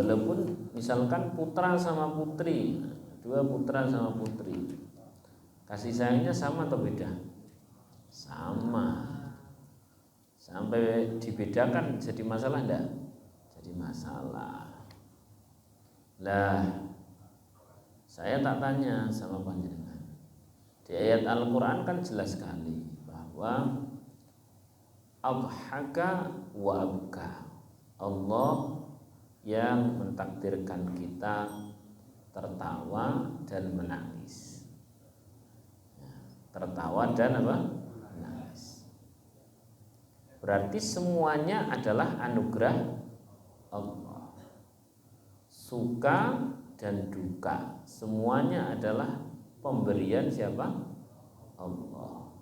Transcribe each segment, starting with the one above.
Walaupun misalkan putra sama putri, dua putra sama putri, kasih sayangnya sama atau beda? Sama. Sampai dibedakan jadi masalah enggak? Jadi masalah. Lah, saya tak tanya sama panjenengan. Di ayat Al-Qur'an kan jelas sekali bahwa adhaka wa abka. Allah yang mentakdirkan kita tertawa dan menangis. Tertawa dan apa? Menangis. Berarti semuanya adalah anugerah Allah. Suka dan duka semuanya adalah pemberian siapa? Allah.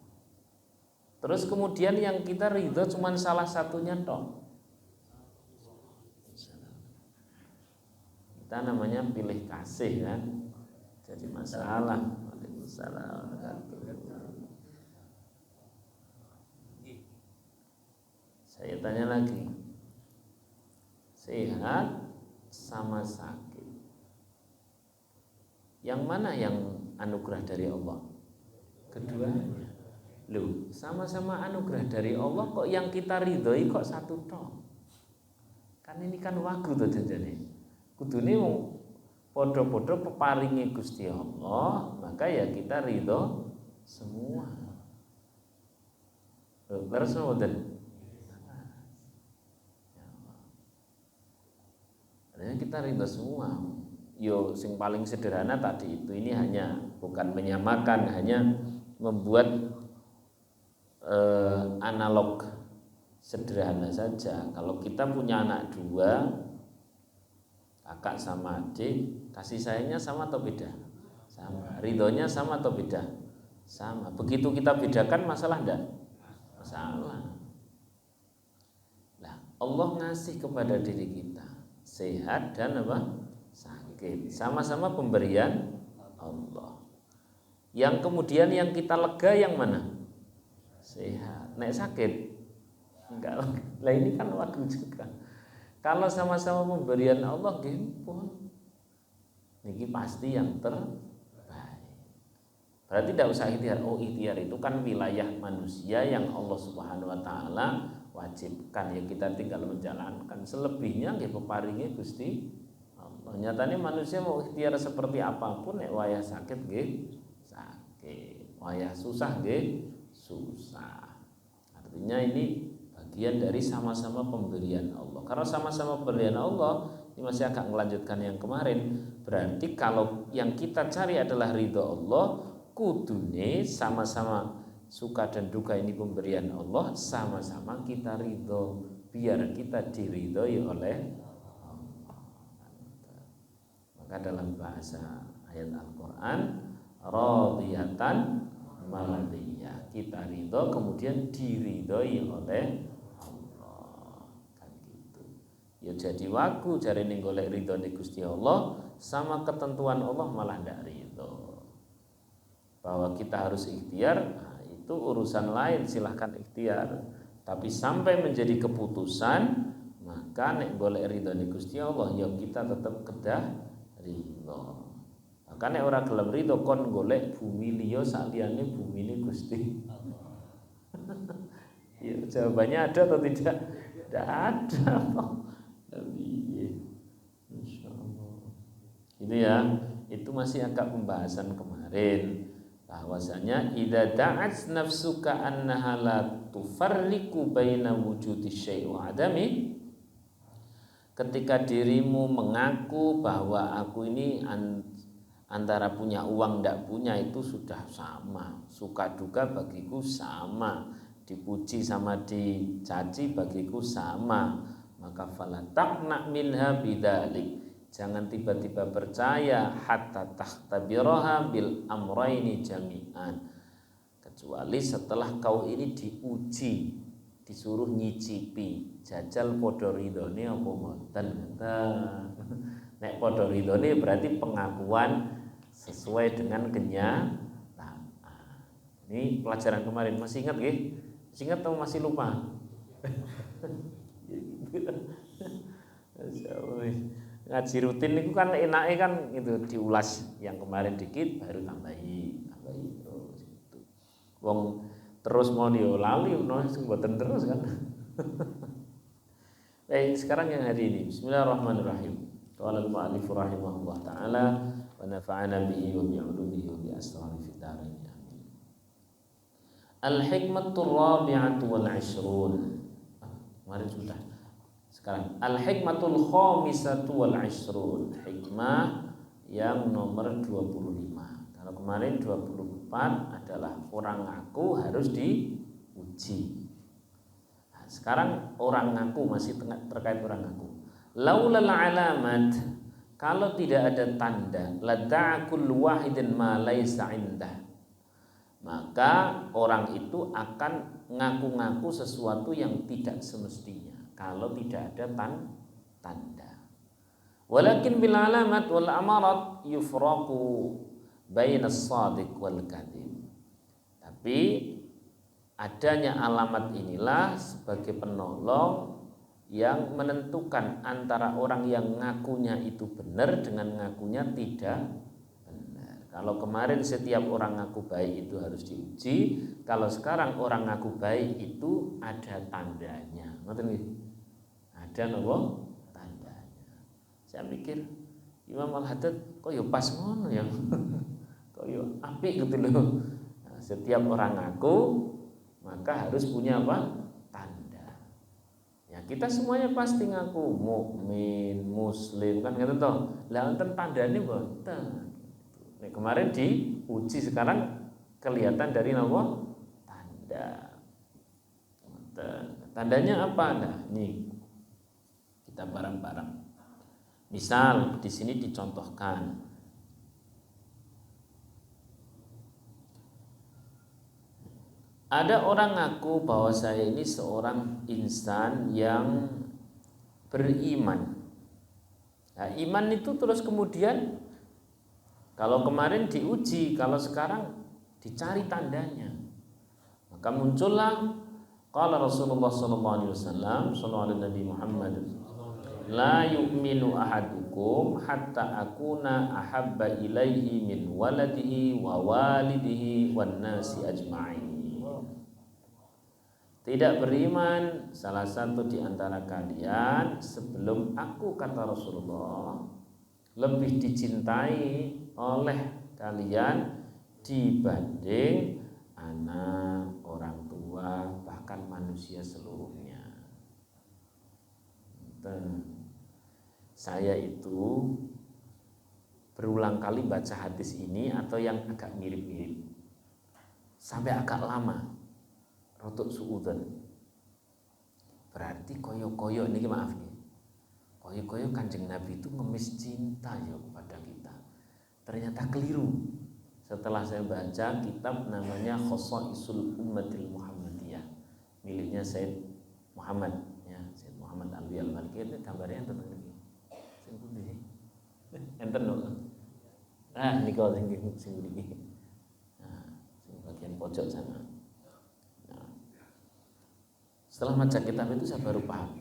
Terus kemudian yang kita ridho cuma salah satunya toh. Kita namanya pilih kasih kan, jadi masalah. Waalaikumsalam. Saya tanya lagi, sehat sama sakit, yang mana yang anugerah dari Allah? Keduanya. Loh, sama-sama anugerah dari Allah, kok yang kita ridhoi kok satu toh? Kan ini kan wagu tuh jadinya. Kudune wong padha-padha peparinge Gusti Allah, maka ya kita ridho semua. Terus ngoten. Artinya kita ridho semua. Yo sing paling sederhana tadi itu, ini hanya bukan menyamakan, hanya membuat analog sederhana saja. Kalau kita punya anak dua, kakak sama adik, kasih sayangnya sama atau beda? Sama. Ridhonya sama atau beda? Sama. Begitu kita bedakan masalah enggak? Masalah. Nah, Allah ngasih kepada diri kita sehat dan apa? Sakit. Sama-sama pemberian Allah. Yang kemudian yang kita lega yang mana? Sehat. Nek sakit enggak. Lah ini kan waktu juga. Kalau sama-sama pemberian Allah, gimpun, niki pasti yang terbaik. Berarti tidak usah ikhtiar. Oh, ikhtiar itu kan wilayah manusia yang Allah Subhanahu Wa Taala wajibkan, ya kita tinggal menjalankan. Selebihnya nggih peparinge Gusti Allah. Nyatanya manusia mau ikhtiar seperti apapun, nek wayah sakit nggih sakit, wayah susah nggih susah. Artinya ini bagian dari sama-sama pemberian Allah. Karena sama-sama pemberian Allah, ini masih agak melanjutkan yang kemarin. Berarti kalau yang kita cari adalah ridho Allah, kudune sama-sama suka dan duka ini pemberian Allah, sama-sama kita ridho, biar kita diridhoi oleh Allah. Maka dalam bahasa ayat Al-Quran, radiyatan maradiyah, kita ridho kemudian diridhoi oleh ya jadi wagu jare ning golek ridhone Gusti Allah sama ketentuan Allah malah ndak ridho. Bahwa kita harus ikhtiar, nah itu urusan lain, silahkan ikhtiar. Tapi sampai menjadi keputusan, maka nek golek ridhone Gusti Allah ya kita tetap kedah ridho. Maka nek ora gelem ridho kon golek bumi liya saliyane bumine Gusti. Ya jawabannya ada atau tidak? Tidak ada. Itu ya, itu masih agak pembahasan kemarin bahwasanya idza da'at nafsuka annaha la tufarriqu baina wujudi syai' wa adami, ketika dirimu mengaku bahwa aku ini antara punya uang ndak punya itu sudah sama, suka duka bagiku sama, dipuji sama dicaci bagiku sama, maka fala taqna minha bidzalik, jangan tiba-tiba percaya hatta tahtabiraha bil amraini jami'an, kecuali setelah kau ini diuji, disuruh nyicipi, jajal padha ridhone apa mboten. Nek padha ridhone berarti pengakuan sesuai dengan kenyataan. Ini pelajaran kemarin, masih ingat nggih? Masih ingat atau masih lupa? ngaji rutin itu kan enaknya kan itu diulas yang kemarin dikit baru tambahi terus itu. Wong terus mau yo lali sing mboten terus kan. Baik, sekarang yang hari ini. Bismillahirrahmanirrahim. Qala al-mu'allif rahimahullah taala wa nafa'ana bihi wa bi 'ulumihi wa bi asrari fid dharain. Amin. Al-hikmatur rabi'atu wal 'ishrun. Kemarin sudah. Sekarang al-hikmatul khamisatu wal 'ishrun. Hikmah yang nomor 25. Kalau kemarin 24 adalah orang ngaku harus diuji. Sekarang orang ngaku masih terkait orang ngaku. Laulal alamat, kalau tidak ada tanda, lada'akul wahidin ma laisa indah, maka orang itu akan ngaku-ngaku sesuatu yang tidak semestinya kalau tidak ada tanda. Walakin bil alamat wal amarat yufraqu bainas shadiq wal kadhib. Tapi adanya alamat inilah sebagai penolong yang menentukan antara orang yang ngakunya itu benar dengan ngakunya tidak benar. Kalau kemarin setiap orang ngaku baik itu harus diuji, kalau sekarang orang ngaku baik itu ada tandanya. Ngoten nggih? Ada napa? Tandanya. Saya pikir Imam Al-Haddad kok ya pas ngono ya. Kok ya apik gitu loh. Nah, setiap orang ngaku maka harus punya apa? Tanda. Ya kita semuanya pasti ngaku mukmin, muslim kan gitu toh. Lah enten tandane mboten. Nek kemarin diuji sekarang kelihatan dari nama tanda. Tandanya apa? Nah, ini kita bareng-bareng. Misal di sini dicontohkan ada orang ngaku bahwa saya ini seorang insan yang beriman. Nah, iman itu terus kemudian kalau kemarin diuji, kalau sekarang dicari tandanya. Maka muncullah qala Rasulullah sallallahu alaihi wasallam, sallallahu alaihi Nabi Muhammad, la yu'minu ahadukum hatta akuna ahabba ilaihi min waladihi wa walidihi wan nasi ajma'in. Tidak beriman salah satu di antara kalian sebelum aku, kata Rasulullah, lebih dicintai oleh kalian dibanding anak, orang tua, bahkan manusia seluruhnya. Saya itu berulang kali baca hadis ini atau yang agak mirip-mirip sampai agak lama. Rotuk suudan. Berarti koyo-koyo ini maaf nih. Koyo-koyo Kanjeng Nabi itu ngemis cinta ya kepada kita. Ternyata keliru. Setelah saya baca kitab namanya Khosaisul Ummatil Muhammadiyah miliknya Said Muhammad ya, Said Muhammad Alwi Al-Maliki, itu gambarnya enten iki. Sing pundi? Enten lho. Nah, niku sing mriki. Nah, sing bagian pojok sana. Setelah baca kitab itu saya baru paham.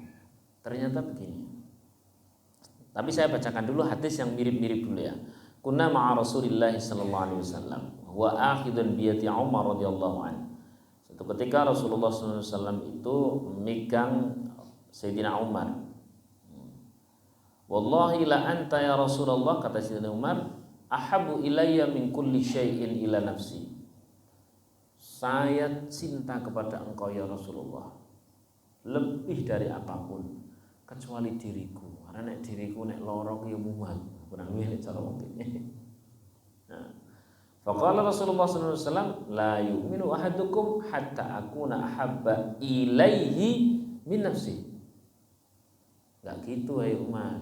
Ternyata begini. Tapi saya bacakan dulu hadis yang mirip-mirip dulu ya. Kunna ma'a Rasulillah sallallahu alaihi wasallam wa akhidun biyati Umar radhiyallahu anhu. Suatu ketika Rasulullah sallallahu alaihi wasallam itu memegang Sayyidina Umar. Wallahi la anta ya Rasulullah, kata Sayyidina Umar, ahabbu ilayya min kulli syai'in ila nafsi. Saya cinta kepada engkau ya Rasulullah lebih dari apapun kecuali diriku. Karena nek diriku nek lara ku ya mual, kurang luwih cara wong kene. Nah, faqala Rasulullah sallallahu alaihi wasallam, la yu'minu ahadukum hatta akuna ahabba ilaihi min nafsi. Enggak gitu wahai Umar.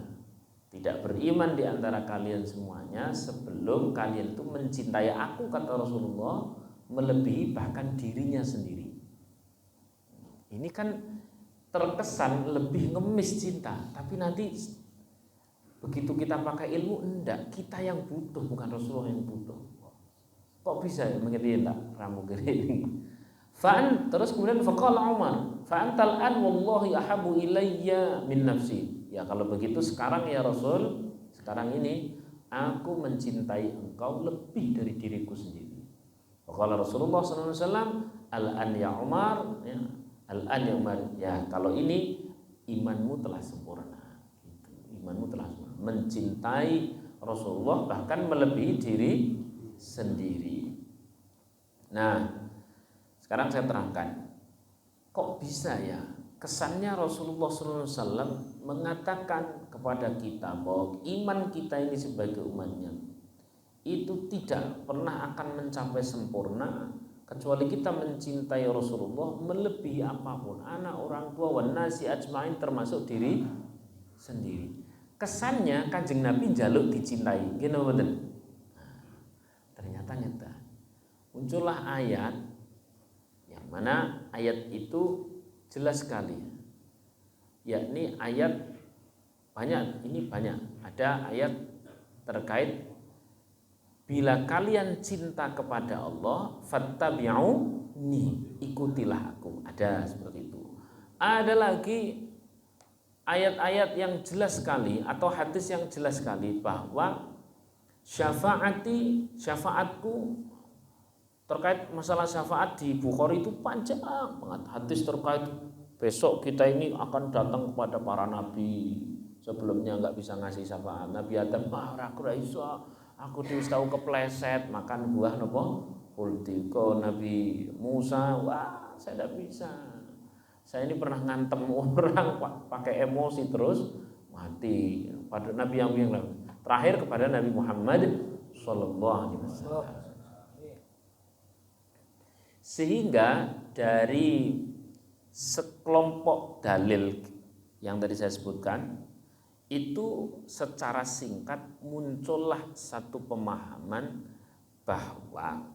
Tidak beriman di antara kalian semuanya sebelum kalian itu mencintai aku, kata Rasulullah, melebihi bahkan dirinya sendiri. Ini kan terkesan lebih ngemis cinta, tapi nanti begitu kita pakai ilmu, enggak, kita yang butuh, bukan Rasulullah yang butuh. Kok bisa ya mengerti enggak pramugari ini? Terus kemudian faqala Umar, fa antal an wallahi ahabu ilayya min nafsi. Ya kalau begitu sekarang ya Rasul, sekarang ini aku mencintai engkau lebih dari diriku sendiri. Kalau Rasulullah SAW, al-an ya Umar, ya, al-an ya Umar, ya kalau ini imanmu telah sempurna. Gitu. Imanmu telah sempurna. Mencintai Rasulullah bahkan melebihi diri sendiri. Nah, sekarang saya terangkan, kok bisa ya kesannya Rasulullah SAW mengatakan kepada kita bahwa iman kita ini sebagai umatnya itu tidak pernah akan mencapai sempurna kecuali kita mencintai Rasulullah melebihi apapun, anak, orang tua, wan nasi ajmain, termasuk diri sendiri. Kesannya Kanjeng Nabi jaluk dicintai, gini betul. Ternyata nyata muncullah ayat yang mana ayat itu jelas sekali, yakni ayat banyak, ini banyak, ada ayat terkait bila kalian cinta kepada Allah fattabi'uni, ikutilah aku, ada seperti itu. Ada lagi ayat-ayat yang jelas sekali atau hadis yang jelas sekali bahwa syafaatku terkait masalah syafaat di Bukhari itu panjang banget. Hadis terkait besok kita ini akan datang kepada para nabi, sebelumnya nggak bisa ngasih syafaat. Nabi Adam, aku iso, aku wis tau kepleset makan buah nopo pultiko. Nabi Musa, wah saya tidak bisa, saya ini pernah ngantem orang pakai emosi terus mati. Pada Nabi yang terakhir kepada Nabi Muhammad Sallallahu Alaihi Wasallam. Sehingga dari sekelompok dalil yang tadi saya sebutkan itu secara singkat muncullah satu pemahaman bahwa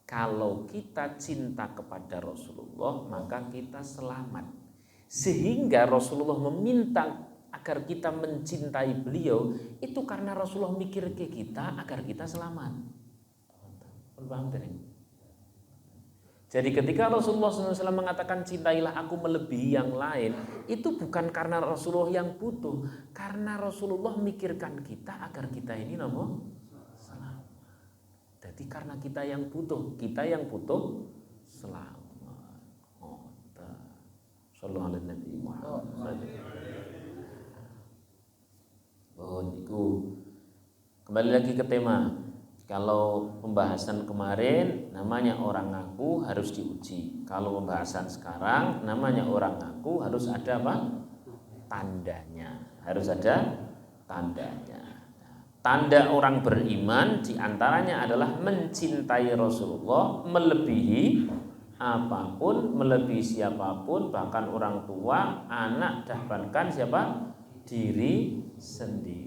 kalau kita cinta kepada Rasulullah maka kita selamat. Sehingga Rasulullah meminta agar kita mencintai beliau itu karena Rasulullah mikir ke kita agar kita selamat. Paham tidak? Jadi ketika Rasulullah SAW mengatakan cintailah aku melebihi yang lain, itu bukan karena Rasulullah yang butuh, karena Rasulullah mikirkan kita agar kita ini selamat. Jadi karena kita yang butuh selamat. Sallallahu alaihi Nabi Muhammad. Oh, niku. Kembali lagi ke tema. Kalau pembahasan kemarin namanya orang ngaku harus diuji. Kalau pembahasan sekarang namanya orang ngaku harus ada apa? Tandanya. Harus ada tandanya. Tanda orang beriman diantaranya adalah mencintai Rasulullah melebihi apapun, melebihi siapapun, bahkan orang tua, anak, dan bahkan siapa? Diri sendiri.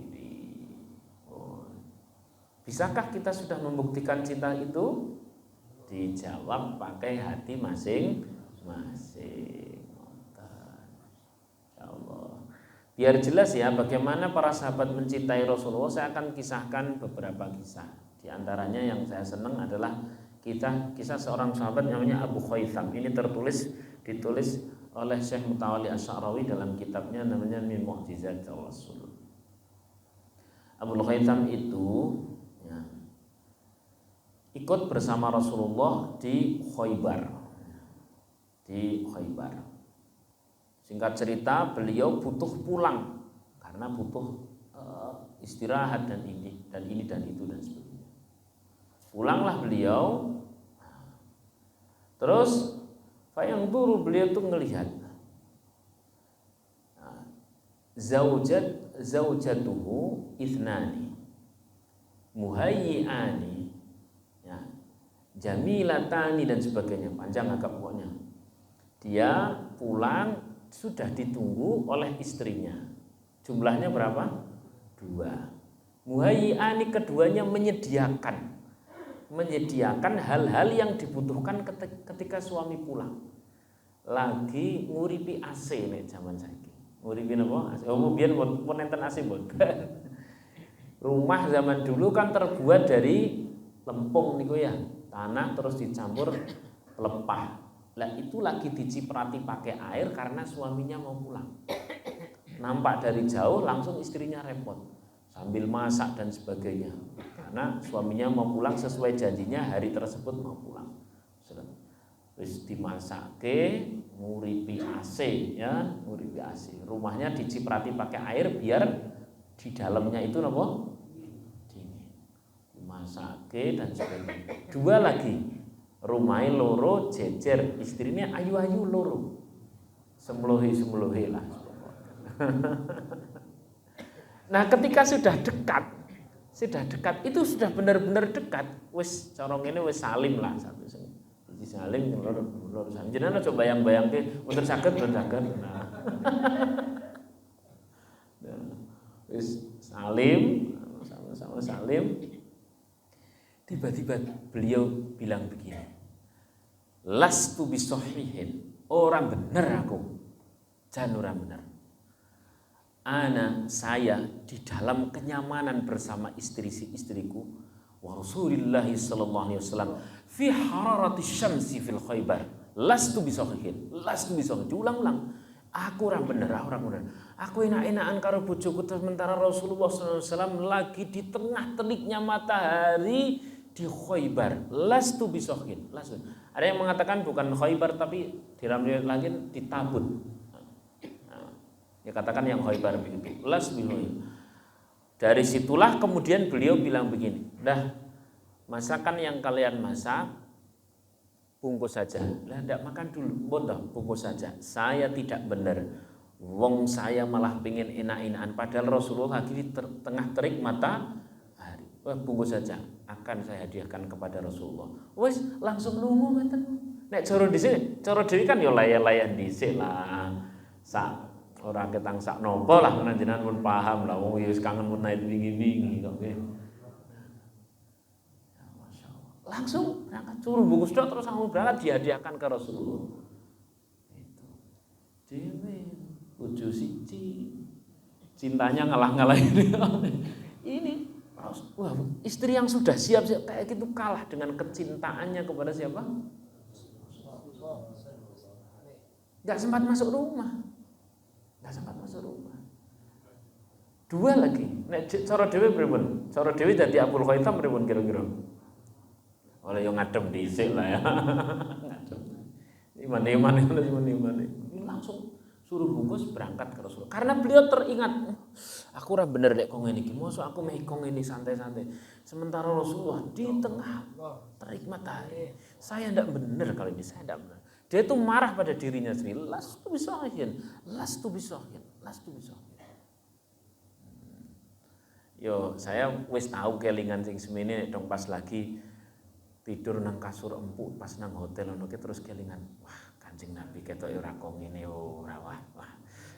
Bisakah kita sudah membuktikan cinta itu? Dijawab pakai hati masing-masing. Ya Allah. Biar jelas ya bagaimana para sahabat mencintai Rasulullah, saya akan kisahkan beberapa kisah. Di antaranya yang saya senang adalah kisah seorang sahabat namanya Abu Khaytham. Ini ditulis oleh Syekh Mutawalli Asy'arawi dalam kitabnya namanya Min Mu'jizat Rasul. Abu Khaytham itu ikut bersama Rasulullah di Khaybar. Singkat cerita, beliau butuh pulang karena butuh istirahat dan ini dan itu dan sebagainya. Pulanglah beliau. Terus fayangduru, beliau tuh ngelihat zaujatuhu ithnani muhayyi'ani, jamilatani dan sebagainya, panjang agak pokoknya. Dia pulang sudah ditunggu oleh istrinya. Jumlahnya berapa? 2. Muhayyi'ani, keduanya menyediakan hal-hal yang dibutuhkan ketika suami pulang. Lagi nguripi AC nek zaman saiki. Nguripi napa? AC. Oh, biyen pun enten AC mboten. Rumah zaman dulu kan terbuat dari lempung niku ya. Tanah terus dicampur pelepah. Lah itu lagi diciprati pakai air karena suaminya mau pulang. nampak dari jauh langsung istrinya repot sambil masak dan sebagainya karena suaminya mau pulang sesuai janjinya hari tersebut mau pulang. Terus dimasake nguripi AC ya, nguripi AC. Rumahnya diciprati pakai air biar di dalamnya itu apa? Dingin. Dimasake dan sebagainya. Dua lagi. Rumahnya loro jejer, istrinya ayu-ayu loro. Semlohe lah. Nah, ketika sudah dekat itu sudah benar-benar dekat. Wis cara ngene wis salim lah satu sing. Saling loro saling. Jenengan coba bayang-bayangke untuk saged. Nah. Wis salim, sama-sama salim. Tiba-tiba beliau bilang begini. Lastu bisahihin. Orang benar aku. Jan orang benar. Saya di dalam kenyamanan bersama istriku wa Rasulillahi sallallahu alaihi wasallam fi hararati syamsi fil Khaybar lastu bisahihin diulang-ulang aku orang bener aku enak-enakan karo bojoku sementara Rasulullah sallallahu alaihi wasallam lagi di tengah teriknya matahari di Khaybar lastu bisahihin ada yang mengatakan bukan Khaybar tapi di dalam riwayat lain di Tabun. Ya katakan yang Khaybar begitu. Dari situlah kemudian beliau bilang begini, dah masakan yang kalian masak bungkus saja. Lah enggak makan dulu, bodoh bungkus saja. Saya tidak benar. Wong saya malah pengen enak-enakan padahal Rasulullah lagi di tengah terik matahari. Bungkus saja akan saya hadiahkan kepada Rasulullah. Wes langsung lungo ngoten. Nek cara dhisik, cara dhewe kan ya layan-layan dhisik lah. Orang ketang sak nopo lah jenengan pun paham lah wong wis kangen mun naik wingi-wingi kok nggih. Ya masyaallah. Langsung berangkat suruh bungkus tok terus langsung berangkat dihadiahkan ke Rasulullah. Itu. Dhewe bojo siji. Cintanya ngalah-ngalahin. Ini wah, istri yang sudah siap kayak gitu kalah dengan kecintaannya kepada siapa? Enggak sempat masuk rumah. Dua lagi. Nek cara dhewe pripun? Cara dhewe dadi Abul Khaitam pripun kira-kira? Oleh yang ngadem dhisik lah ya. Ngadem. Iman. Ini langsung suruh bungkus berangkat ke Rasul. Karena beliau teringat, aku ora bener lek kok ngene iki. Mosok aku meh kok ngene santai-santai. Sementara Rasulullah di tengah terik matahari. Saya ndak bener kali ini, saya ndak bener. Dia itu marah pada dirinya sendiri. Lastu bisahin. Yo, saya wis tahu kelingan sing semene dong pas lagi tidur nang kasur empuk pas nang hotel ngono ki terus kelingan. Wah, Kanjeng Nabi ketok ora kok ngene ora wah.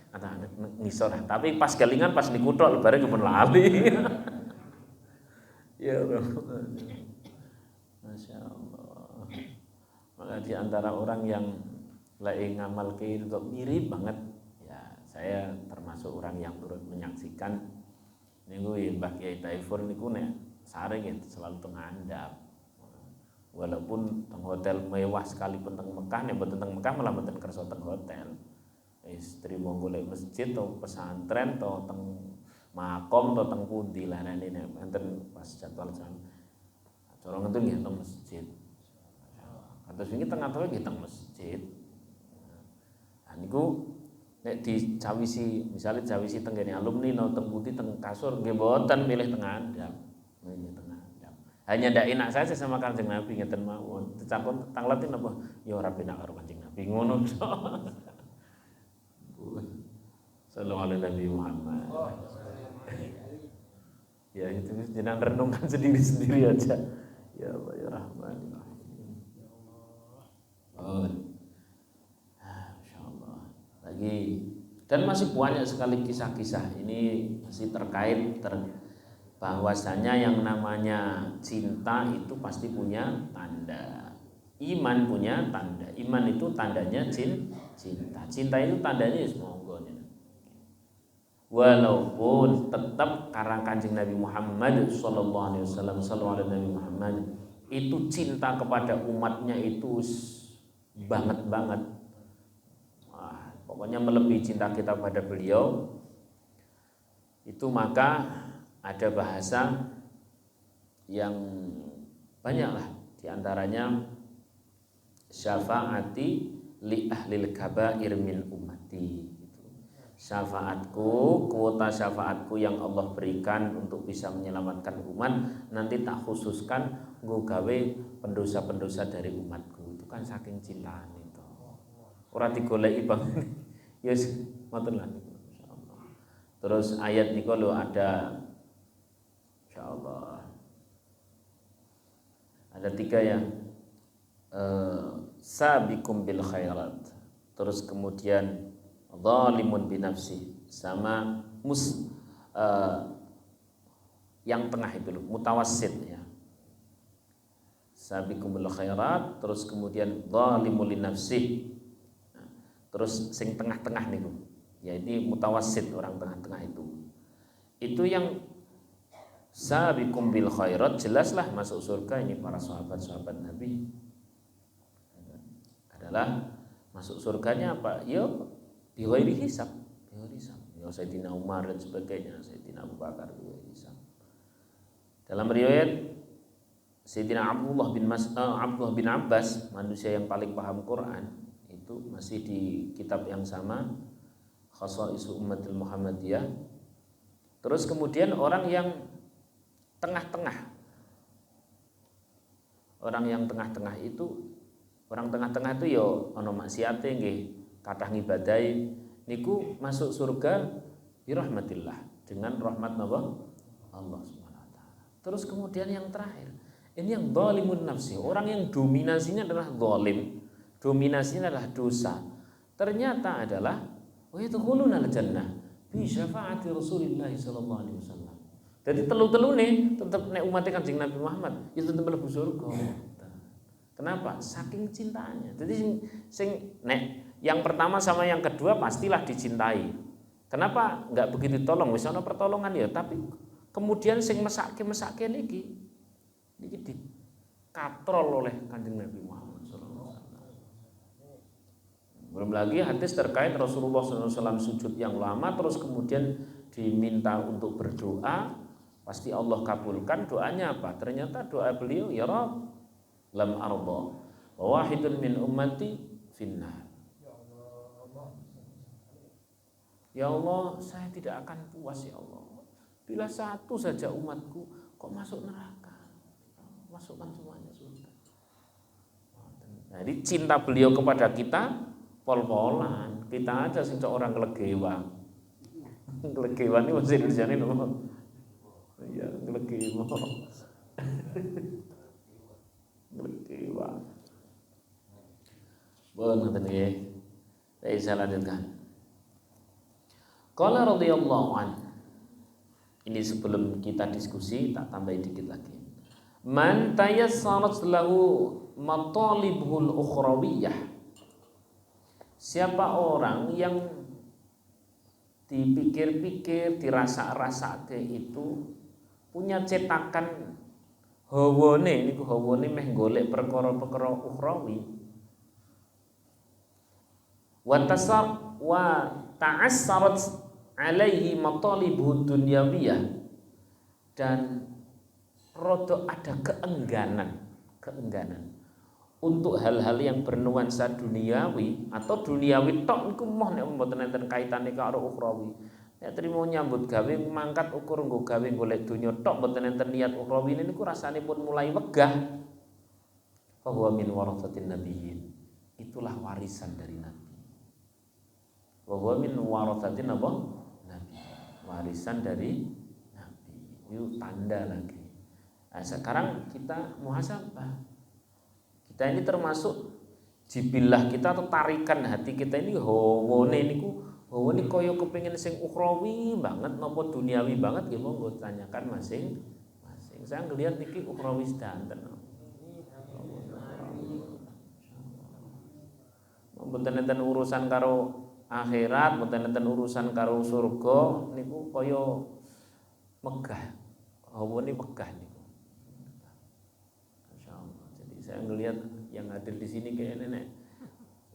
Kata ngisor. Tapi pas kelingan pas niku tok lebare kepun lali. Ya Allah. Masya Allah. Maka di antara orang yang lagi ngamal ke itu mirip banget ya, saya termasuk orang yang turut menyaksikan niku Mbah Kiai Taifur niku nek saring ya selalu tengandap. Walaupun teng hotel mewah sekalipun teng Mekah nek mboten teng Mekah malah mboten kersa teng hotel. Istri mau golek masjid atau pesantren atau teng makom atau teng pundi larane nek enten pas jadwal jam. Cara ngoten nggih teng masjid. Kados wingi teng atau nggih teng masjid. Nah niku nek dicawisi misalnya cawisi teng kene alumni no teng putih teng kasur nggih mboten milih teng andap. Milih teng andap. Hanya ndak enak saja sama Kanjeng Nabi ngeten mawon. Dicampur tangletin apa ya ora penak karo Kanjeng Nabi ngono tok. Sallallahu alaihi Nabi Muhammad. Ya itu jenengan renungkan sendiri-sendiri aja. Ya Allah ya Rahman. Oh. Lagi dan masih banyak sekali kisah-kisah ini masih terkait bahwasanya yang namanya cinta itu pasti punya tanda, iman punya tanda, iman itu tandanya cinta itu tandanya monggo nih. Walaupun tetap karena Kanjeng Nabi Muhammad sallallahu alaihi wasallam Nabi Muhammad itu cinta kepada umatnya itu banget. Pokoknya melebihi cinta kita pada beliau itu maka ada bahasa yang banyaklah, diantaranya syafaati li ahlil kabair min ummati. Syafaatku, kuota syafaatku yang Allah berikan untuk bisa menyelamatkan umat, nanti tak khususkan nggo gawe pendosa-pendosa dari umatku. Itu kan saking cintaan itu. Ora digoleki bang. Yes, ngoten lah insyaallah. Terus ayat niku lho ada insyaallah. Ada 3 ya. Sabiqum bil khairat. Terus kemudian zalimun binafsi, sama yang tengah itu loh, mutawassit ya. Sabiqum bil khairat, terus kemudian zalimul linafsi. Terus sing tengah-tengah niku, ya ini mutawassit, orang tengah-tengah itu. Itu yang sabiqum bil khairat, jelaslah masuk surga ini para sahabat-sahabat Nabi. Adalah masuk surganya apa? Ya bighairi hisab, ya Sayyidina Umar dan sebagainya, Sayyidina Abu Bakar bighairi hisab. Dalam riwayat Sayyidina Abdullah bin Abbas, manusia yang paling paham Quran, itu masih di kitab yang sama, Khasaisu Ummatil Muhammadiyah. Terus kemudian orang yang tengah-tengah, orang tengah-tengah itu ya ana maksiate nggih, kathah ngibadahi niku masuk surga bi rahmatillah, dengan rahmat Allah Subhanahu wa taala. Terus kemudian yang terakhir, ini yang zalimun nafsi, orang yang dominasinya adalah zalim, dominasinya adalah dosa. Ternyata adalah wa yadkhuluna al-jannah bi syafaati Rasulillah sallallahu alaihi wasallam. Jadi telu-telune tetep nek umat Kanjeng Nabi Muhammad itu tetep mlebu surga. Kenapa? Saking cintanya. Jadi sing nek yang pertama sama yang kedua pastilah dicintai. Kenapa enggak begitu tolong? Wis ana pertolongan ya, tapi kemudian sing mesake niki dikatrol oleh Kanjeng Nabi Muhammad sallallahu alaihi wasallam. Belum lagi hadis terkait Rasulullah sallallahu alaihi wasallam sujud yang lama, terus kemudian diminta untuk berdoa, pasti Allah kabulkan doanya apa? Ternyata doa beliau, ya Rabb lam arda wa wahidun min ummati finnar. Ya Allah, saya tidak akan puas ya Allah bila satu saja umatku kok masuk neraka. Masukkan semuanya surga. Jadi cinta beliau kepada kita pol-polan. Kita aja sing orang ngelegewa. Ngelegewa ini bahasa Indonesiane nopo? Iya, ngelegewa. Ngelegewa. Bon, ngoten nggih. Saya lanjutkan. Qala radhiyallahu an. Ini sebelum kita diskusi tak tambahin dikit lagi. Man tayassarat lahu matalibul ukhrawiyah. Siapa orang yang dipikir-pikir, dirasa-rasake itu punya cetakan hawane, niku hawane meh golek perkara-perkara ukhrawi. Wa ta'assarat alaihi matalibuh dunyawiyah, dan rodok ada keengganan untuk hal-hal yang bernuansa duniawi atau duniawi tok niku moh nek mboten enten kaitane karo ukhrawi. Nek trimo nyambut gawe mangkat ukur nggo gawe golek donya tok mboten enten niat ukhrawi niku rasanipun mulai wegah. Fa huwa min waratsatin nabiyyin. Itulah warisan dari nabi. Wa huwa min waratsatin nabi. Warisan dari nabi. Itu tanda lagi. Nah, sekarang kita muhasabah. Kita ini termasuk jibilah kita atau tarikan hati kita ini hawone niku hawane kaya kepengin sing ukhrawi banget napa duniawi banget nggih monggo tanyakan masing-masing. Saya ngelihat niki ukhrawi sedanten. Mboten enten urusan karo akhirat, mboten enten urusan karo surga niku kaya megah. Hawane megah niku. Saya ngelihat yang hadir di sini kayak nenek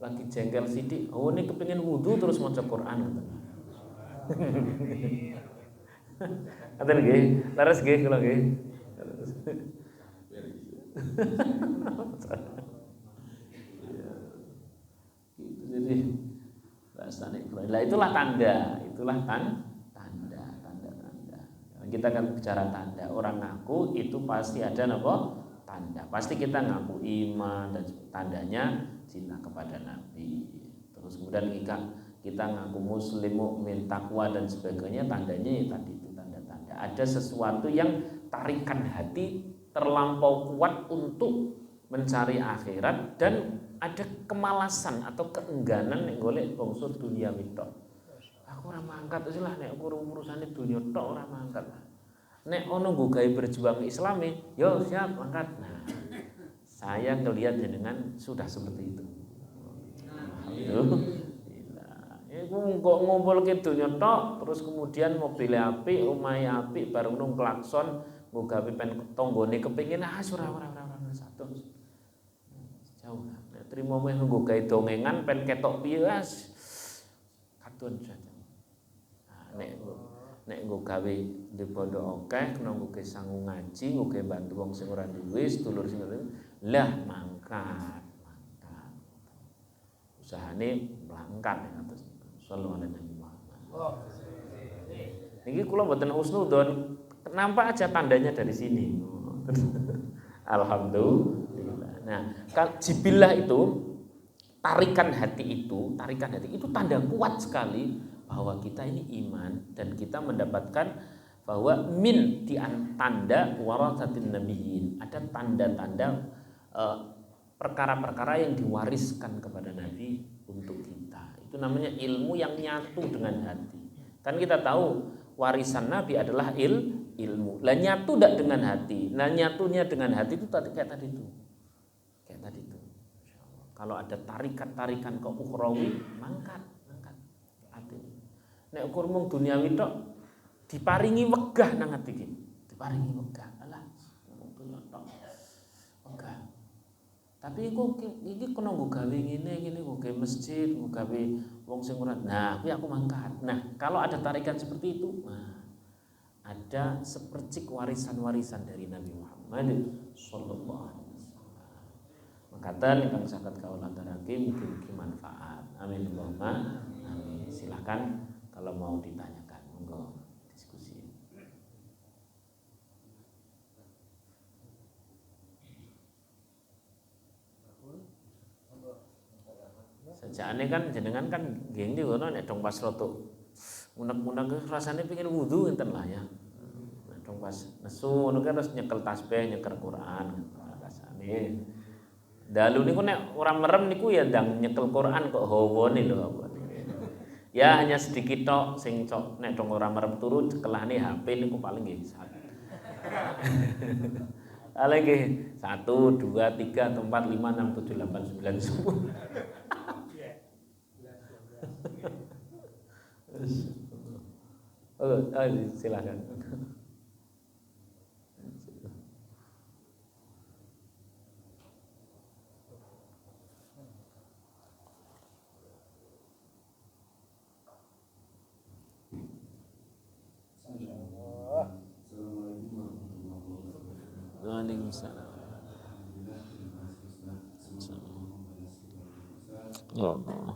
lagi jengkel sidik. Oh ini kepengin wudu terus maca Quran. Ngoten nggih. Leres nggih kula nggih. Gitu jadi bahasane. Lah itulah tanda, tanda. Kita kan bicara tanda, orang ngaku itu pasti ada apa? Tanda. Pasti kita ngaku iman dan tandanya cinta kepada Nabi. Terus kemudian kita ngaku muslim, mukmin, takwa dan sebagainya, tandanya ya tadi itu tanda-tanda. Ada sesuatu yang tarikan hati terlampau kuat untuk mencari akhirat dan ada kemalasan atau keengganan nek golek bangsa dunia tok. Aku ora mangkat wis lah nek urusane dunia tok ora mangkat. Nek ono nggo gawe berjuang Islami, yo siap mangkat. Nah, saya ngelihat jenengan sudah seperti itu. Alhamdulillah. Iku kok ngumpulke dunia tok terus kemudian mobil apik, omahe apik, bareng nang klakson nggo gawe pen tanggane kepengin ora satu. Jauh. Nek trimo meh nggo gawe dongengan pen ketok piye wis katun saja. Nah, nek nggo gawe di pondok akeh kena nggo sangu ngaji, nggo bantu wong sing ora duwe, sedulur sing lah mangkat. Usahane mlangkat atus sallallahu alaihi wasallam. Niki kula mboten husnudzon, nampak aja tandanya dari sini. Alhamdulillah. Nah, jibillah itu tarikan hati itu tanda kuat sekali bahwa kita ini iman dan kita mendapatkan bahwa min di tanda warathatin nabiyyin, ada tanda-tanda perkara-perkara yang diwariskan kepada Nabi untuk kita. Itu namanya ilmu yang nyatu dengan hati. Kan kita tahu warisan Nabi adalah ilmu. Lah nyatu tidak dengan hati. Nah nyatunya dengan hati itu kayak tadi itu. Kalau ada tarikan-tarikan ke ukhrawi, mangkat hati. Nek ukur mung duniawi tok diparingi wegah nang ati iki. Diparingi wegah. Alah, mung dunya tok. Wegah. Tapi iki kena nggo gawe ngene nggo gawe masjid, nggo gawe wong sing ora. Nah, kuwi aku mangkat. Nah, kalau ada tarikan seperti itu, nah, ada sepercik warisan-warisan dari Nabi Muhammad sallallahu alaihi wasallam. Makaten ingkang saged kawula aturake mugi-mugi manfaat. Amin Allahumma amin. Silakan kalau mau ditanyakan, monggo diskusi. Sajane kan jenengan kan nggih ndi ngono nek dong pas roto unek-unek rasane pengin wudu enten lah ya. Nek dong pas nesu ngono kan terus nyekel tasbih, nyekel Quran rasane. Dalu niku nek ora merem niku ya ndang nyekel Quran kok hawane lho apa. Ya hanya sedikit tok sing cok nek dong ora merem turu cekelane HP niku paling nggih sak. Paling nggih 1 2 3 4 5 6 7 8 9 10. Silakan. Waalaikumsalam. Allah.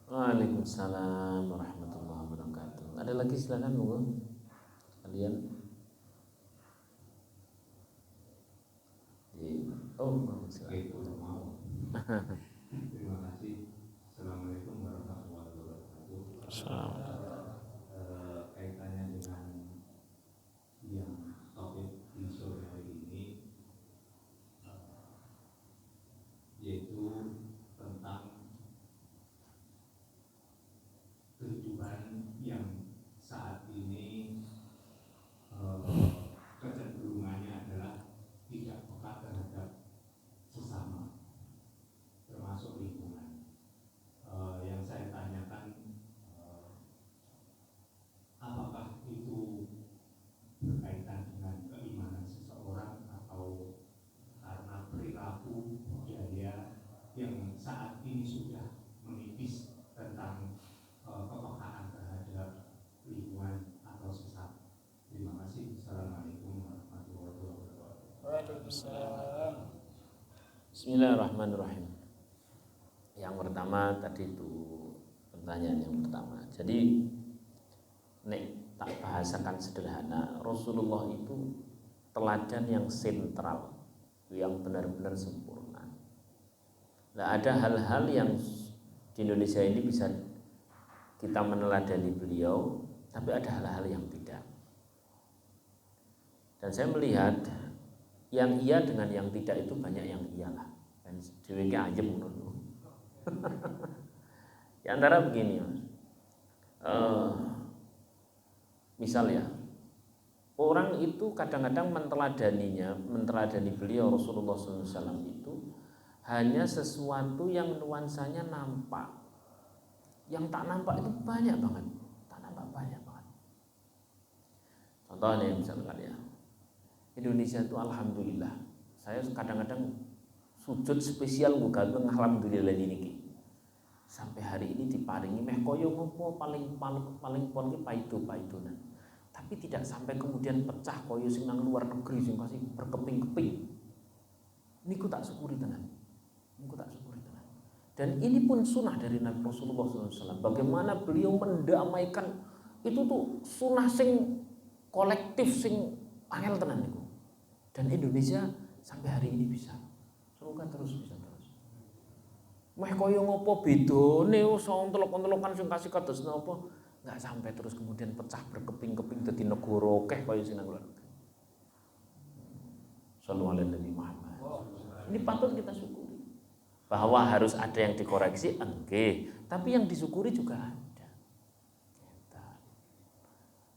Waalaikumsalam warahmatullahi wabarakatuh. Ada lagi silakan monggo. Kalian. Silakan. Terima kasih. Assalamualaikum warahmatullahi wabarakatuh. Kaitannya dengan yang topik Bismillahirrahmanirrahim. Yang pertama tadi itu pertanyaan yang pertama. Jadi nek tak bahasakan sederhana, Rasulullah itu teladan yang sentral, yang benar-benar sempurna. Nah, ada hal-hal yang di Indonesia ini bisa kita meneladani beliau, tapi ada hal-hal yang tidak. Dan saya melihat yang iya dengan yang tidak itu banyak yang iyalah. Dan dhewe ki ajem ngono. Di antara begini, misal ya, orang itu kadang-kadang menteladani beliau Rasulullah SAW itu hanya sesuatu yang nuansanya nampak. Yang tak nampak itu banyak banget. Tak nampak banyak banget. Contohnya misalkan ya, Indonesia itu alhamdulillah. Saya kadang-kadang sujud spesial muga alhamdulillah niki. Sampai hari ini diparingi meh koyo ngopo paling pon ki paido-paidonan. Tapi tidak sampai kemudian pecah koyo sing nang luar negeri sing kasih berkeping-keping. Niku tak syukuri tenan. Niku tak syukuri tenan. Dan ini pun sunnah dari Nabi Rasulullah SAW. Bagaimana beliau mendamaikan itu tuh sunnah sing kolektif sing angel tenan niku. Dan Indonesia sampai hari ini bisa. Semoga terus bisa terus. Meh koyo ngopo bedone ontelok-ontelokan sing kasih kados napa enggak sampai terus kemudian pecah berkeping-keping dadi negara akeh koyo sing nang luar negeri. Sallallahu alaihi Muhammad. Ini patut kita syukuri. Bahwa harus ada yang dikoreksi enggih, tapi yang disyukuri juga ada.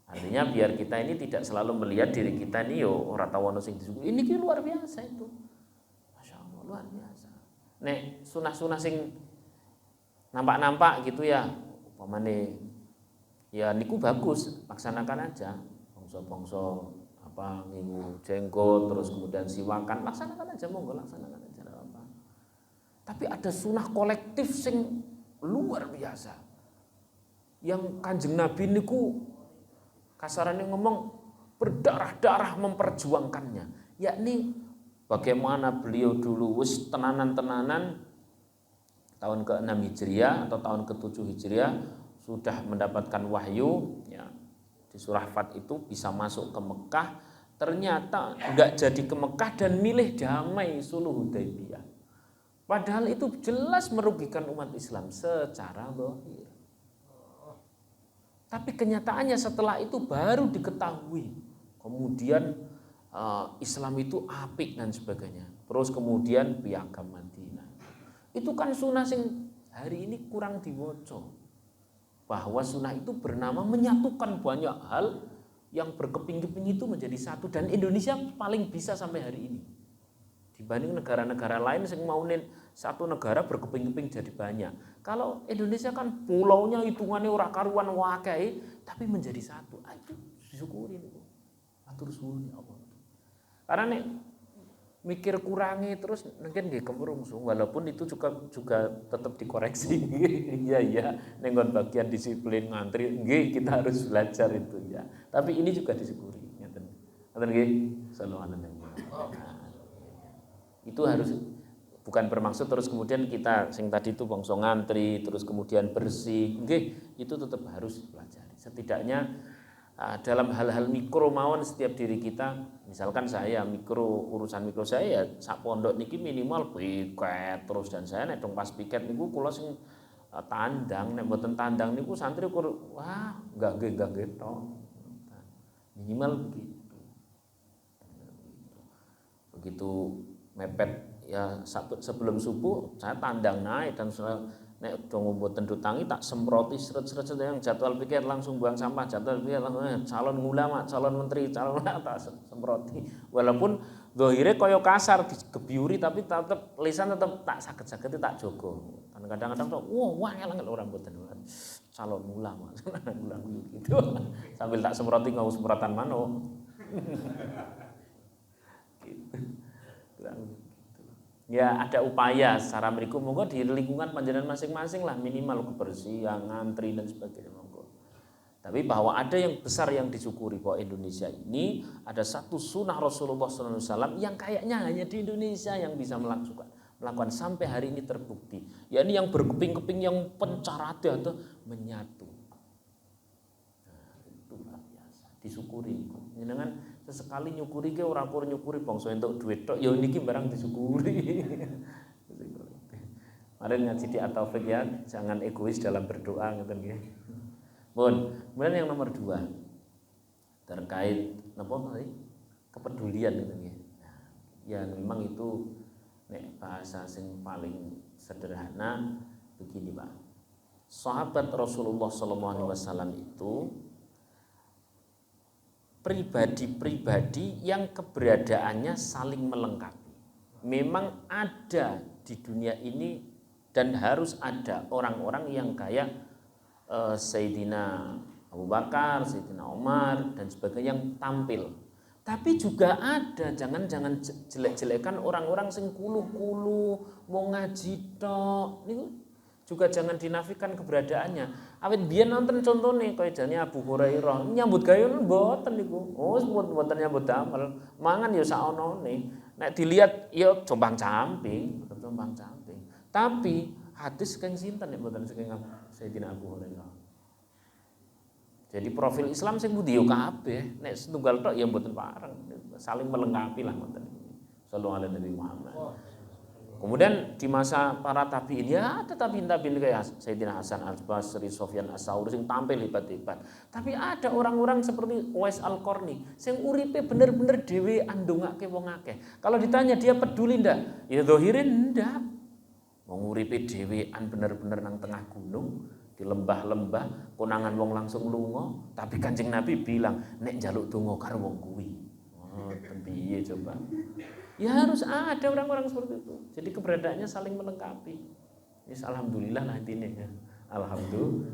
Artinya biar kita ini tidak selalu melihat diri kita nih yo ora tau ono sing disyukuri. Ini ki luar biasa itu. Masya Allah luar biasa. Nek sunah-sunah sing nampak-nampak gitu ya, umpamane ya niku bagus, laksanakan aja. Bangsa-bangsa apa ngingu jenggot terus kemudian siwakan, laksanakan aja monggo laksanakan aja apa. Tapi ada sunah kolektif sing luar biasa. Yang Kanjeng Nabi niku kasarannya ngomong berdarah-darah memperjuangkannya, yakni bagaimana beliau dulu wis tenanan-tenanan tahun ke-6 Hijriah atau tahun ke-7 Hijriah sudah mendapatkan wahyu ya, di surah Fat itu bisa masuk ke Mekah, ternyata enggak jadi ke Mekah dan milih damai Sulh Hudaibiyah. Padahal itu jelas merugikan umat Islam secara zahir. Tapi kenyataannya setelah itu baru diketahui. Kemudian Islam itu apik dan sebagainya. Terus kemudian piagam Madinah. Itu kan sunnah sing hari ini kurang diwoco. Bahwa sunnah itu bernama menyatukan banyak hal yang berkeping-keping itu menjadi satu. Dan Indonesia paling bisa sampai hari ini. Dibanding negara-negara lain yang maunin satu negara berkeping-keping jadi banyak. Kalau Indonesia kan pulaunya hitungannya ora karuan wakai, tapi menjadi satu. Itu disyukuri niku. Matur suwun ya Allah. Karena nek mikir kurangi terus mungkin nggih kemerungsung, walaupun itu juga tetap dikoreksi. Iya ning bagian disiplin ngantri nggih kita harus belajar itu ya. Tapi ini juga disyukuri ngeten. Ngeten nggih sallallahu alaihi wasallam. Itu harus bukan bermaksud terus kemudian kita sing tadi itu bangsa ngantri terus kemudian bersih nggih itu tetap harus dipelajari. Setidaknya dalam hal-hal mikro mawon setiap diri kita, misalkan saya urusan mikro saya sak pondok niki minimal piket terus, dan saya nek dong pas piket niku kula sing tandang, nek mboten tandang niku santri ukur wah enggak tok. Minimal begitu. Begitu mepet ya sebelum subuh saya tandang naik dan nek dong mboten dutangi tak semproti seret-seret yang jadwal pikir langsung buang sampah, jadwal pikir langsung calon ulama, calon menteri, calon tak semproti. Walaupun zahire kaya kasar digebyuri tapi tetap lisan tetap tak saged-saged tak jogo. Kan kadang-kadang tuh wah angel orang mboten calon ulama. gitu. Sambil tak semproti ngau semprotan mano. Gitu. Ya ada upaya secara mriku monggo di lingkungan panjenengan masing-masing lah minimal kebersihan, ngantri dan sebagainya monggo. Tapi bahwa ada yang besar yang disyukuri bahwa Indonesia ini ada satu sunnah Rasulullah SAW yang kayaknya hanya di Indonesia yang bisa melakukan. melakukan sampai hari ini terbukti. Ya ini yang berkeping-keping yang pencarada itu menyatu. Nah, itu luar biasa. Disyukuri. Jenengan sesekali nyukuri ke ora kur nyukuri bangsa entuk duit tok ya niki barang disyukuri. Kemarin ngaji di At-Taufik ya, jangan egois dalam berdoa ngoten nggih. Pun, kemudian yang nomor 2 terkait napa tadi? Kepedulian gitu nggih. Nah, ya memang itu nek bahasa sing paling sederhana begini Pak. Sahabat Rasulullah SAW itu pribadi-pribadi yang keberadaannya saling melengkapi. Memang ada di dunia ini dan harus ada orang-orang yang kayak Sayyidina Abu Bakar, Sayyidina Umar dan sebagainya yang tampil. Tapi juga ada, jangan jelek-jelekan orang-orang sing kulu-kulu mau ngaji tok. Niku juga jangan dinafikan keberadaannya. Awit biyen nonton contone kaya jane Abu Hurairah nyambut gawe mboten niku. Oh mboten nyambut damel. Mangan ya saonone. Nek dilihat ya jombang-camping, jombang-camping. Tapi hadis keng sinten nek mboten saking Sayyidina Abu Hurairah. Jadi profil Islam sing pundi yo kabeh, nek setunggal tok ya mboten pareng, saling melengkapi lah ngoten. Sallallahu alaihi Nabi Muhammad. Kemudian di masa para tabi'in ya ada tabi'in kayak Sayyidina Hasan Al-Basri, Sufyan Ats-Tsauri sing tampil hebat-hebat. Tapi ada orang-orang seperti Uwais Al-Qarni sing uripe bener-bener dhewean ndongake wong akeh. Kalau ditanya dia peduli ndak? Ya zahirin ndak. Wong uripe dhewean bener-bener nang tengah gunung, di lembah-lembah, konangan wong langsung lunga, tapi Kanjeng Nabi bilang, nek njaluk donga karo wong kuwi. Oh, piye coba? Ya harus ada orang-orang seperti itu. Jadi keberadaannya saling melengkapi. Ini alhamdulillah lah intinya ya. Alhamdulillah.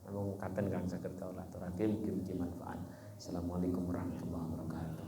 Namun katen kang saged kawula aturaken mugi-mugi manfaat. Assalamualaikum warahmatullahi wabarakatuh.